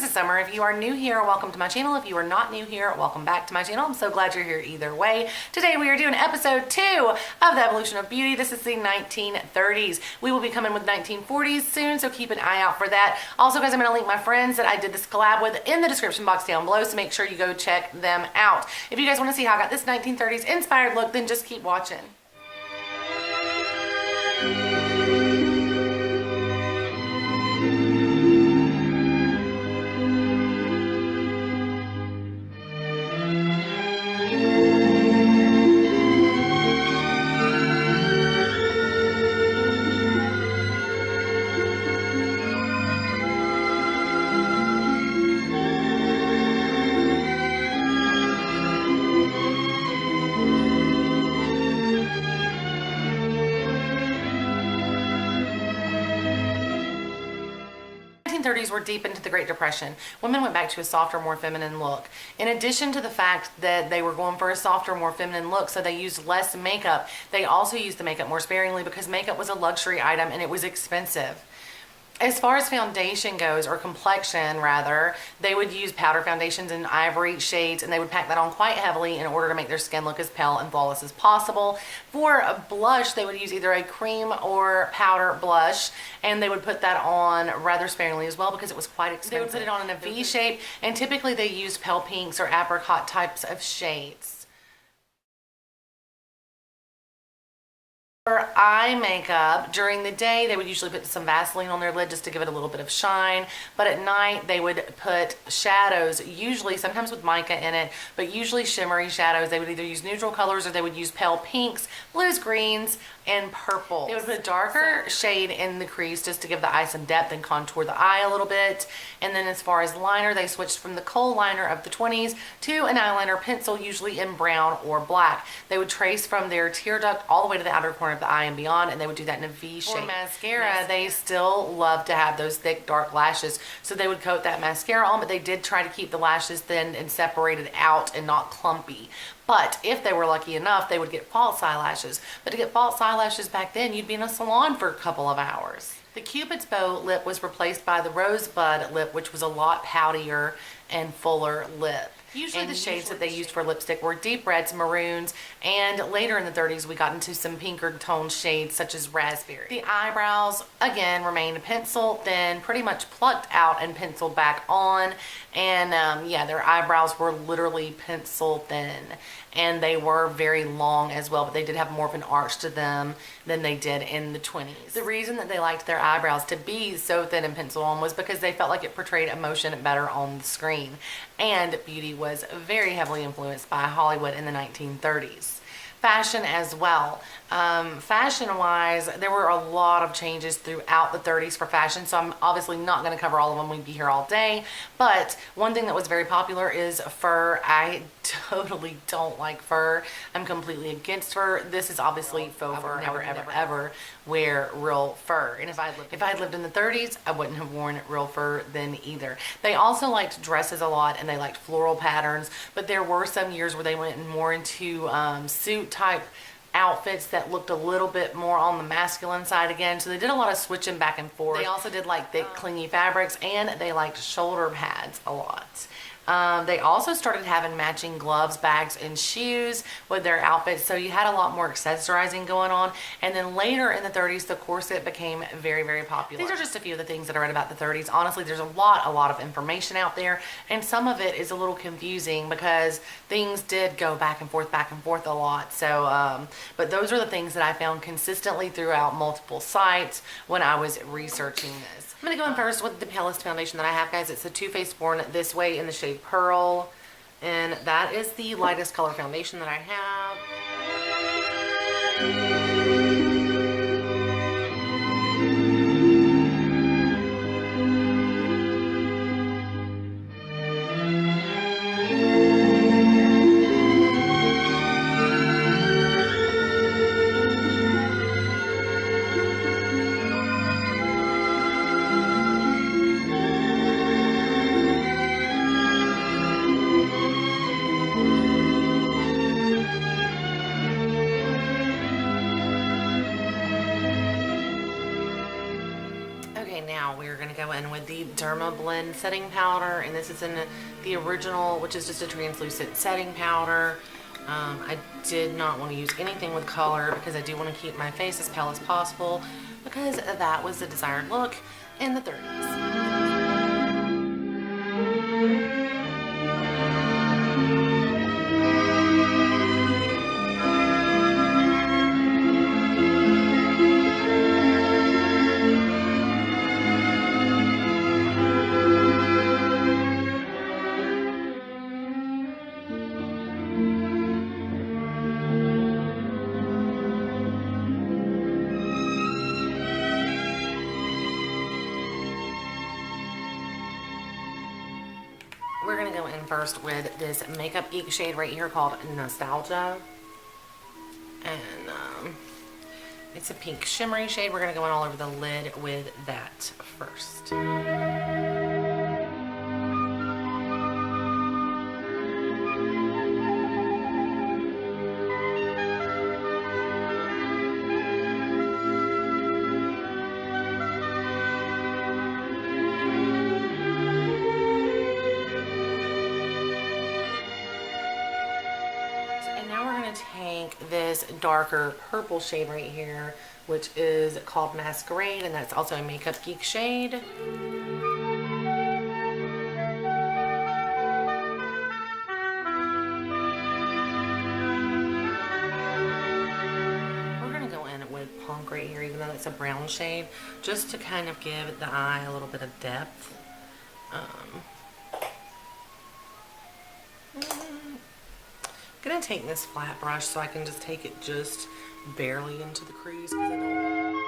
is Summer. If you are new here, welcome to my channel. If you are not new here, welcome back to my channel. I'm so glad you're here either way. Today we are doing episode 2 of the Evolution of Beauty. This is the 1930s. We will be coming with 1940s soon, so keep an eye out for that. Also, guys, I'm going to link my friends that I did this collab with in the description box down below, so make sure you go check them out. If you guys want to see how I got this 1930s inspired look, then just keep watching. The 1930s were deep into the Great Depression. Women went back to a softer, more feminine look. In addition to the fact that they were going for a softer, more feminine look, so they used less makeup, they also used the makeup more sparingly because makeup was a luxury item and it was expensive. As far as foundation goes, or complexion rather, they would use powder foundations in ivory shades, and they would pack that on quite heavily in order to make their skin look as pale and flawless as possible. For a blush, they would use either a cream or powder blush, and they would put that on rather sparingly as well because it was quite expensive. They would put it on in a V shape, and typically they used pale pinks or apricot types of shades. For eye makeup, during the day they would usually put some Vaseline on their lid just to give it a little bit of shine, but at night they would put shadows, usually sometimes with mica in it, but usually shimmery shadows. They would either use neutral colors or they would use pale pinks, blues, greens, and purple. They would put a darker shade in the crease just to give the eye some depth and contour the eye a little bit. And then as far as liner, they switched from the kohl liner of the 20s to an eyeliner pencil, usually in brown or black. They would trace from their tear duct all the way to the outer corner of the eye and beyond, and they would do that in a V shape. For mascara, they still love to have those thick, dark lashes, so they would coat that mascara on, but they did try to keep the lashes thin and separated out and not clumpy. But if they were lucky enough, they would get false eyelashes. But to get false eyelashes back then, you'd be in a salon for a couple of hours. The Cupid's bow lip was replaced by the rosebud lip, which was a lot poutier and fuller lip. Usually the shades that they used for lipstick were deep reds, maroons, and later in the 30s we got into some pinker toned shades such as raspberry. The eyebrows, again, remained pencil thin, pretty much plucked out and penciled back on, and yeah, their eyebrows were literally pencil thin. And they were very long as well, but they did have more of an arch to them than they did in the 20s. The reason that they liked their eyebrows to be so thin and pencil on was because they felt like it portrayed emotion better on the screen. And beauty was very heavily influenced by Hollywood in the 1930s. Fashion as well. Fashion-wise, there were a lot of changes throughout the 30s for fashion, so I'm obviously not going to cover all of them. We'd be here all day. But one thing that was very popular is fur. I totally don't like fur. I'm completely against fur. This is obviously faux fur. I would never, ever wear real fur. And if I had lived in the 30s, I wouldn't have worn real fur then either. They also liked dresses a lot, and they liked floral patterns, but there were some years where they went more into suit type outfits that looked a little bit more on the masculine side again, so they did a lot of switching back and forth. They also did like thick clingy fabrics, and they liked shoulder pads a lot. They also started having matching gloves, bags, and shoes with their outfits, so you had a lot more accessorizing going on. And then later in the 30s, the corset became very, very popular. These are just a few of the things that I read about the 30s. Honestly, there's a lot of information out there, and some of it is a little confusing because things did go back and forth a lot. So, but those are the things that I found consistently throughout multiple sites when I was researching this. I'm going to go in first with the palest foundation that I have, guys. It's the Too Faced Born This Way in the shade Pearl, and that is the lightest color foundation that I have. now we're going to go in with the Derma Blend setting powder, and this is in the original, which is just a translucent setting powder. I did not want to use anything with color because I do want to keep my face as pale as possible, because that was the desired look in the 30s. We're going to go in first with this Makeup Geek shade right here called Nostalgia. And it's a pink shimmery shade. We're going to go in all over the lid with that first. Take this darker purple shade right here, which is called Masquerade, and that's also a Makeup Geek shade. We're going to go in with Punk right here, even though it's a brown shade, just to kind of give the eye a little bit of depth. I'm going to take this flat brush so I can just take it just barely into the crease, because I don't...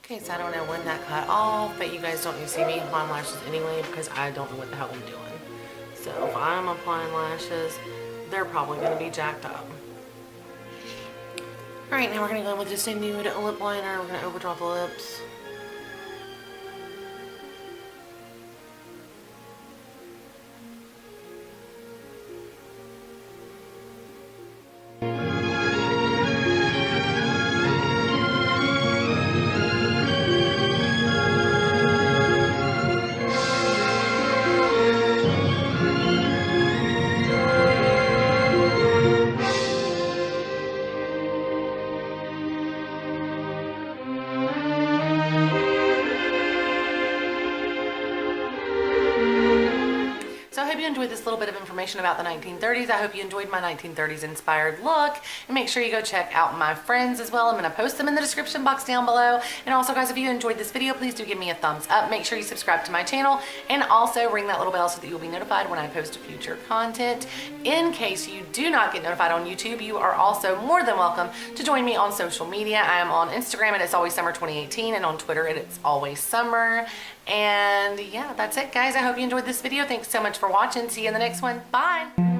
Okay, so I don't know when that cut off, but you guys don't need to see me applying lashes anyway, because I don't know what the hell I'm doing. So if I'm applying lashes, they're probably going to be jacked up. Alright, now we're going to go in with just a nude lip liner. We're going to overdraw the lips. enjoyed this little bit of information about the 1930s. I hope you enjoyed my 1930s inspired look. And make sure you go check out my friends as well. I'm going to post them in the description box down below. And also, guys, if you enjoyed this video, please do give me a thumbs up. Make sure you subscribe to my channel and also ring that little bell so that you'll be notified when I post future content. In case you do not get notified on YouTube, you are also more than welcome to join me on social media. I am on Instagram at It's Always Summer 2018 and on Twitter at It's Always Summer. And yeah, that's it, guys. I hope you enjoyed this video. Thanks so much for watching. See you in the next one. Bye.